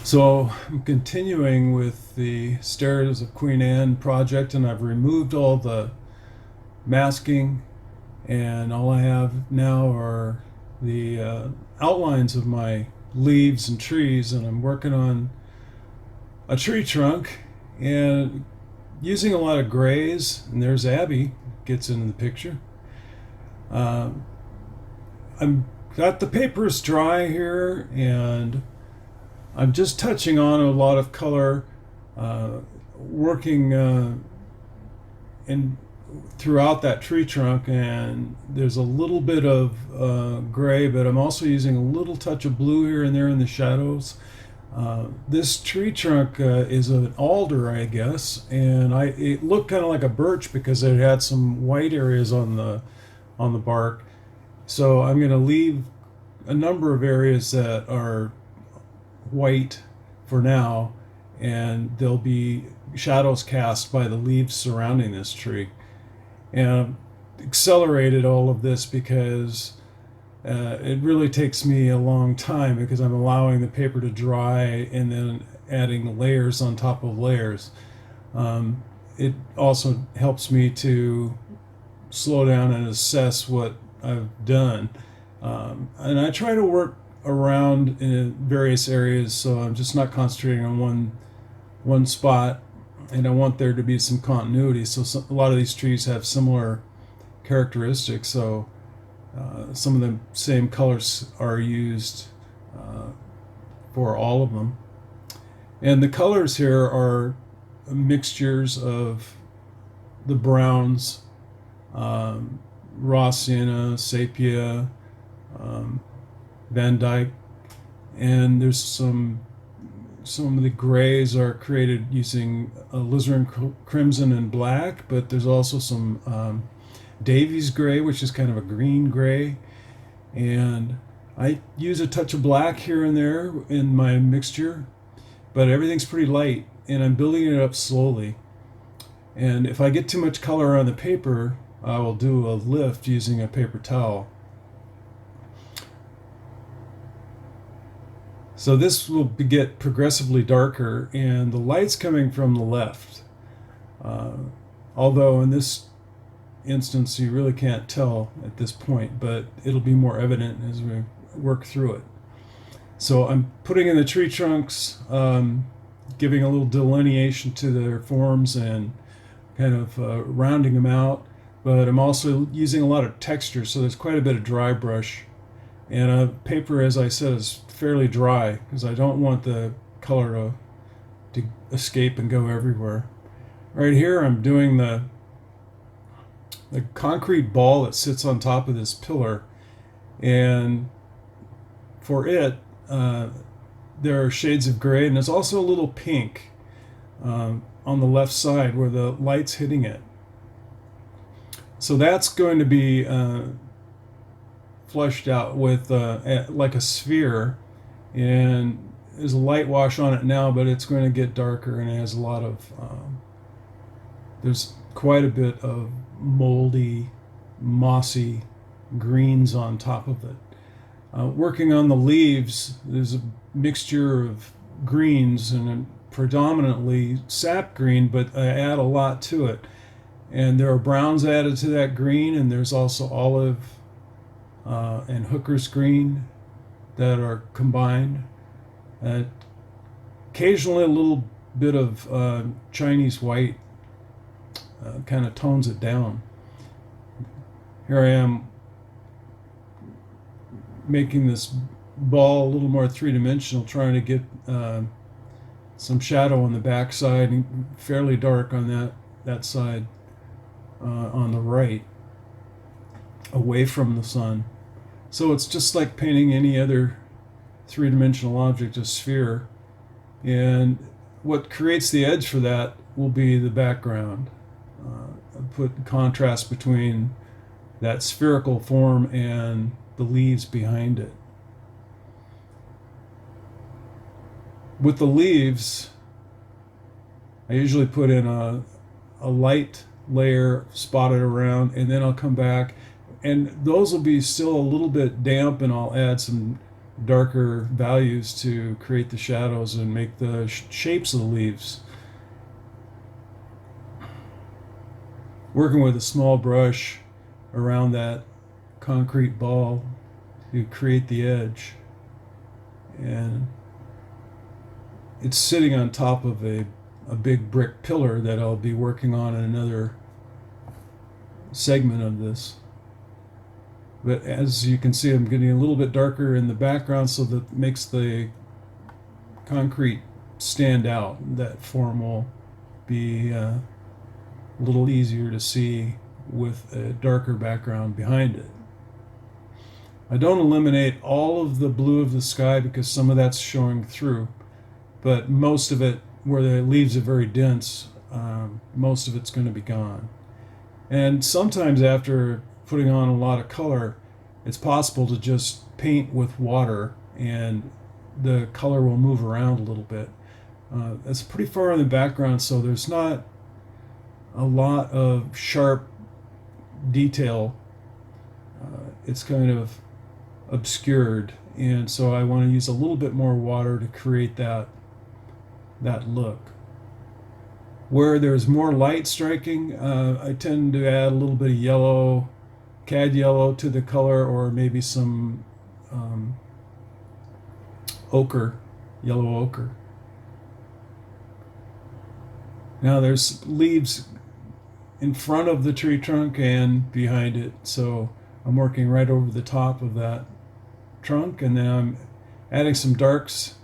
So I'm continuing with the Stairs of Queen Anne project, and I've removed all the masking, and all I have now are the outlines of my leaves and trees, and I'm working on a tree trunk and using a lot of grays. And there's Abby gets into the picture. Um, I'm got the papers dry here, and I'm just touching on a lot of color, working in throughout that tree trunk, and there's a little bit of gray, but I'm also using a little touch of blue here and there in the shadows. This tree trunk is an alder, I guess, and it looked kind of like a birch because it had some white areas on the bark. So I'm going to leave a number of areas that are white for now, and there'll be shadows cast by the leaves surrounding this tree. And I've accelerated all of this because it really takes me a long time because I'm allowing the paper to dry and then adding layers on top of layers. It also helps me to slow down and assess what I've done. And I try to work around in various areas, so I'm just not concentrating on one spot, and I want there to be some continuity. So a lot of these trees have similar characteristics, so some of the same colors are used for all of them. And the colors here are mixtures of the browns, raw sienna, sepia, Van Dyke, and there's some of the grays are created using alizarin crimson and black, but there's also some Davies gray, which is kind of a green gray, and I use a touch of black here and there in my mixture, but everything's pretty light, and I'm building it up slowly. And if I get too much color on the paper, I will do a lift using a paper towel. So this will get progressively darker, and the light's coming from the left. Although in this instance you really can't tell at this point, but it'll be more evident as we work through it. So I'm putting in the tree trunks, giving a little delineation to their forms and kind of rounding them out, but I'm also using a lot of texture, so there's quite a bit of dry brush. And paper, as I said, is fairly dry because I don't want the color to escape and go everywhere. Right here I'm doing the concrete ball that sits on top of this pillar, and for it there are shades of gray, and there's also a little pink on the left side where the light's hitting it. So that's going to be fleshed out with like a sphere, and there's a light wash on it now, but it's going to get darker, and it has a lot of there's quite a bit of moldy, mossy greens on top of it. Working on the leaves, there's a mixture of greens and predominantly sap green, but I add a lot to it, and there are browns added to that green, and there's also olive and hooker's green that are combined. Occasionally a little bit of Chinese white kind of tones it down. Here I am making this ball a little more three-dimensional, trying to get some shadow on the back side and fairly dark on that side on the right, away from the sun. So it's just like painting any other three-dimensional object, a sphere, and what creates the edge for that will be the background. Put contrast between that spherical form and the leaves behind it. With the leaves, I usually put in a light layer spotted around, and then I'll come back, and those will be still a little bit damp, and I'll add some darker values to create the shadows and make the shapes of the leaves. Working with a small brush around that concrete ball, you create the edge, and it's sitting on top of a big brick pillar that I'll be working on in another segment of this. But as you can see, I'm getting a little bit darker in the background, so that makes the concrete stand out. That form will be a little easier to see with a darker background behind it. I don't eliminate all of the blue of the sky because some of that's showing through, but most of it, where the leaves are very dense, most of it's going to be gone. And sometimes after putting on a lot of color, it's possible to just paint with water and the color will move around a little bit. It's pretty far in the background, so there's not a lot of sharp detail. It's kind of obscured, and so I want to use a little bit more water to create that look. Where there's more light striking, I tend to add a little bit of yellow, cad yellow to the color, or maybe some ochre, yellow ochre. Now there's leaves in front of the tree trunk and behind it, so I'm working right over the top of that trunk, and then I'm adding some darks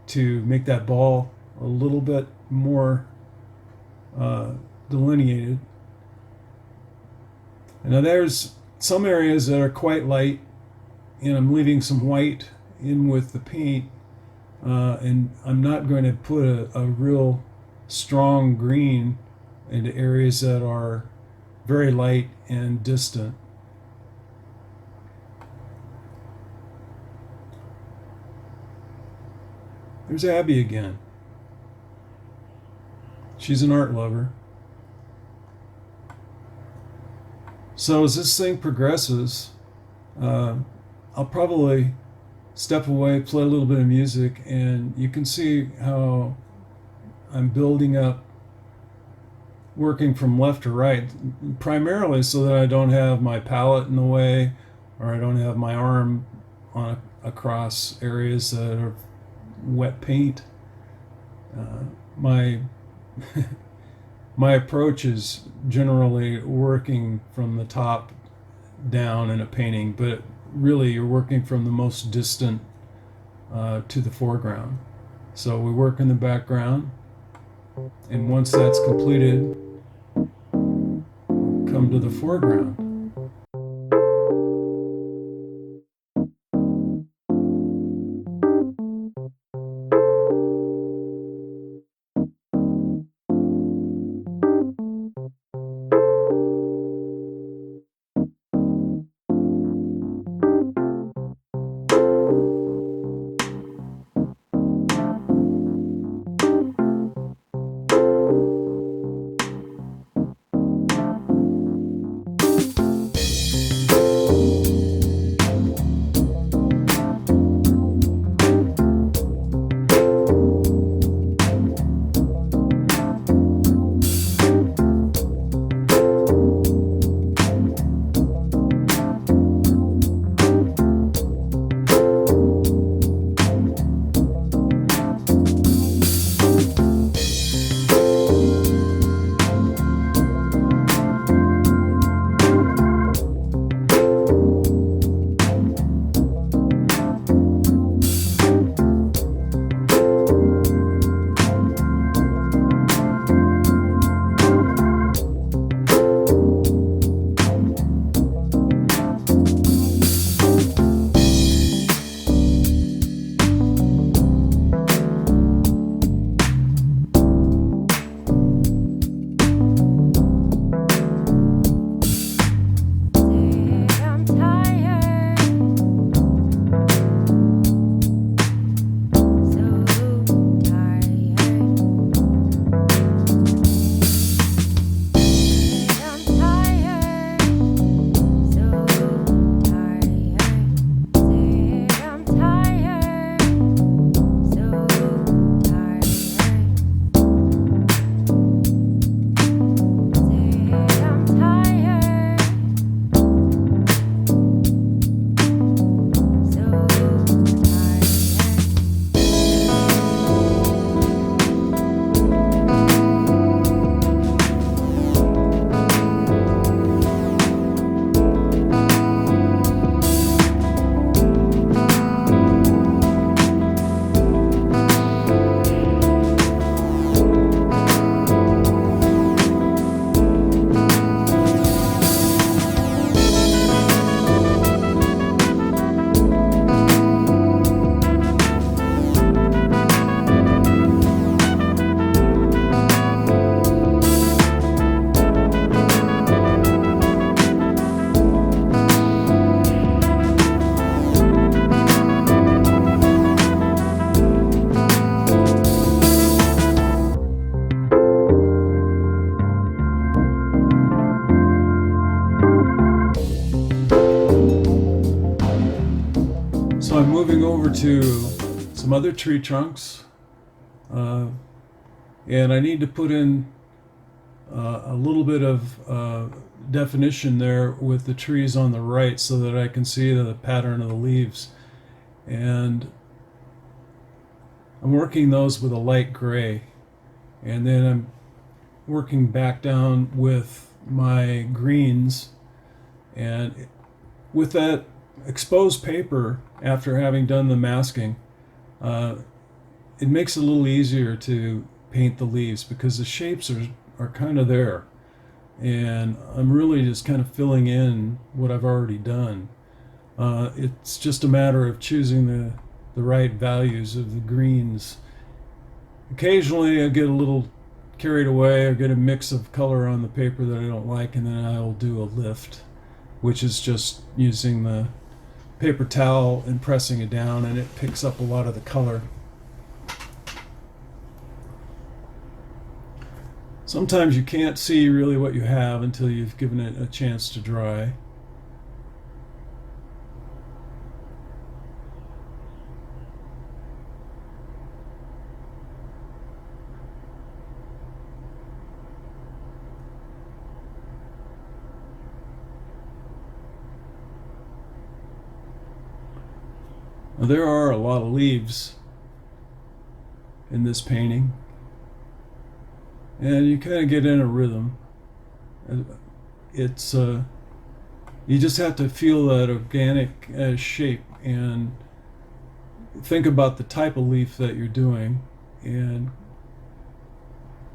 to make that ball a little bit more delineated. And now there's some areas that are quite light, and I'm leaving some white in with the paint, and I'm not going to put a real strong green into areas that are very light and distant. There's Abby again. She's an art lover. So as this thing progresses, I'll probably step away, play a little bit of music, and you can see how I'm building up, working from left to right, primarily so that I don't have my palette in the way, or I don't have my arm on across areas that are wet paint. My my approach is generally working from the top down in a painting, but really you're working from the most distant to the foreground. So we work in the background, and once that's completed, come to the foreground. So I'm moving over to some other tree trunks, and I need to put in a little bit of definition there with the trees on the right so that I can see the pattern of the leaves. And I'm working those with a light gray, and then I'm working back down with my greens. And with that exposed paper, after having done the masking, it makes it a little easier to paint the leaves because the shapes are kind of there, and I'm really just kind of filling in what I've already done. It's just a matter of choosing the right values of the greens. Occasionally I get a little carried away or get a mix of color on the paper that I don't like, and then I'll do a lift, which is just using the paper towel and pressing it down, and it picks up a lot of the color. Sometimes you can't see really what you have until you've given it a chance to dry. Now, there are a lot of leaves in this painting, and you kind of get in a rhythm. It's you just have to feel that organic shape and think about the type of leaf that you're doing, and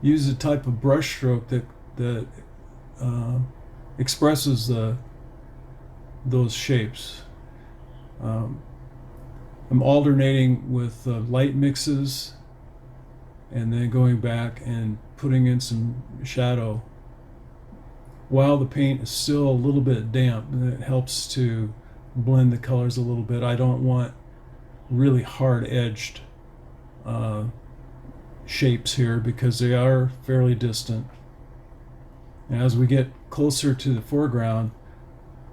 use a type of brush stroke that expresses those shapes. I'm alternating with light mixes and then going back and putting in some shadow while the paint is still a little bit damp, and it helps to blend the colors a little bit. I don't want really hard edged shapes here because they are fairly distant. And as we get closer to the foreground,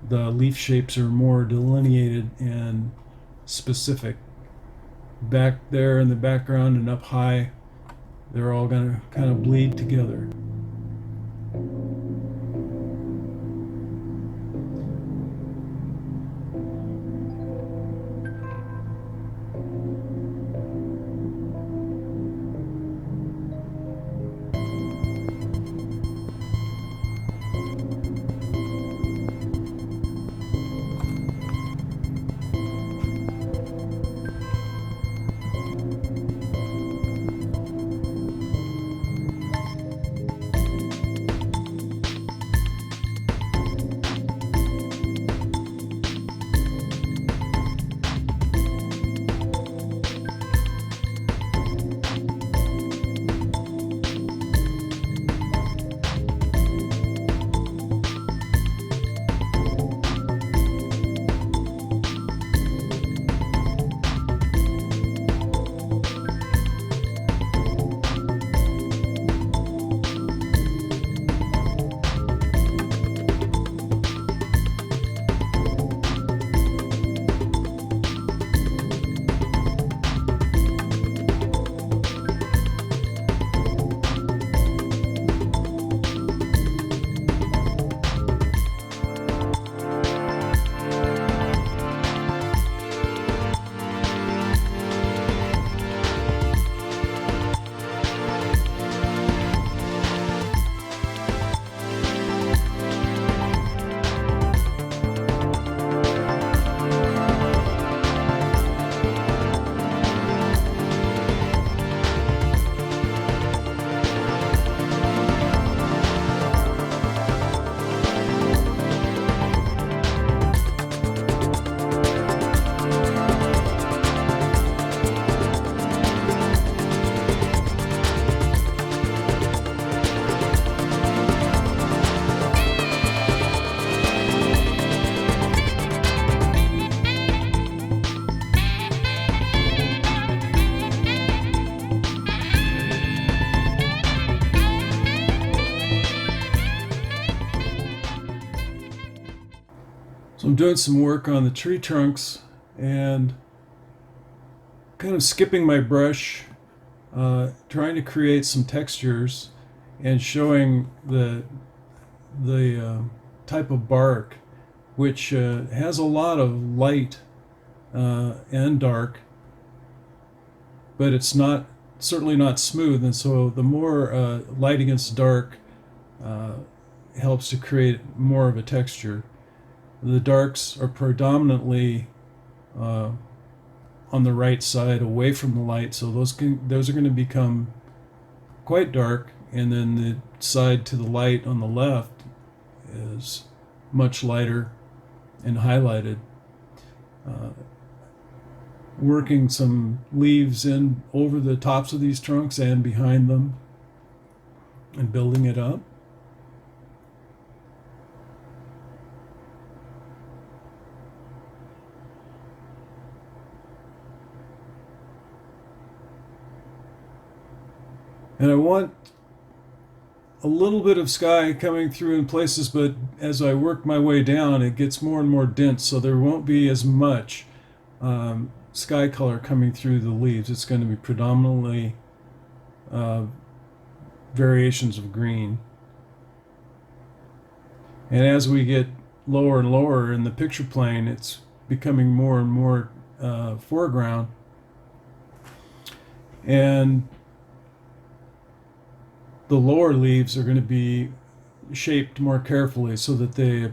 the leaf shapes are more delineated and specific. Back there in the background and up high, they're all going to kind of bleed together. So I'm doing some work on the tree trunks, and kind of skipping my brush, trying to create some textures and showing the type of bark, which has a lot of light and dark, but it's certainly not smooth. And so the more light against dark helps to create more of a texture. The darks are predominantly on the right side, away from the light, so those are going to become quite dark, and then the side to the light on the left is much lighter and highlighted. Working some leaves in over the tops of these trunks and behind them and building it up. And I want a little bit of sky coming through in places, but as I work my way down, it gets more and more dense, so there won't be as much sky color coming through the leaves. It's going to be predominantly variations of green. And as we get lower and lower in the picture plane, it's becoming more and more foreground. And the lower leaves are going to be shaped more carefully so that they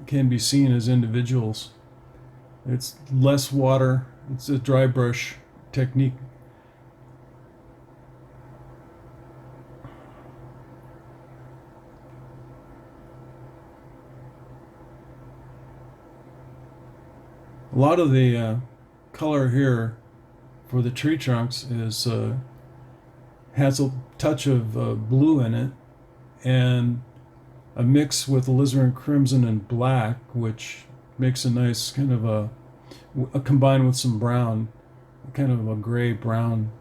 can be seen as individuals. It's less water. It's a dry brush technique. A lot of the color here for the tree trunks is has a touch of blue in it, and a mix with alizarin crimson and black, which makes a nice kind of a combined with some brown, kind of a gray brown.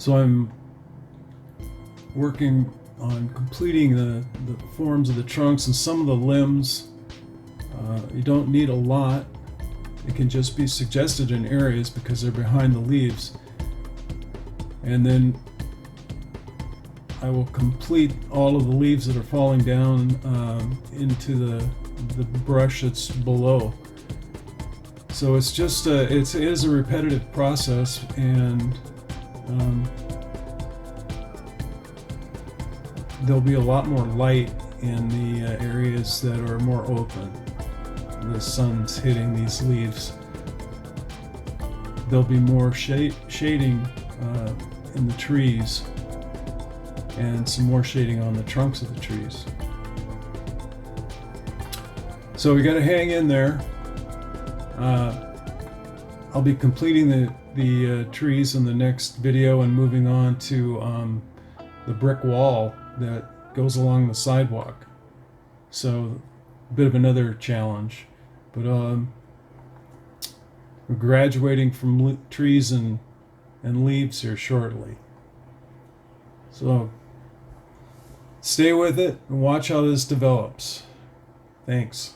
So I'm working on completing the forms of the trunks and some of the limbs. You don't need a lot. It can just be suggested in areas because they're behind the leaves. And then I will complete all of the leaves that are falling down into the brush that's below. So it's just it is a repetitive process, and there'll be a lot more light in the areas that are more open. The sun's hitting these leaves. There'll be more shading in the trees, and some more shading on the trunks of the trees. So we got to hang in there. I'll be completing the trees in the next video and moving on to the brick wall that goes along the sidewalk. So a bit of another challenge, but we're graduating from trees and leaves here shortly. So stay with it and watch how this develops. Thanks.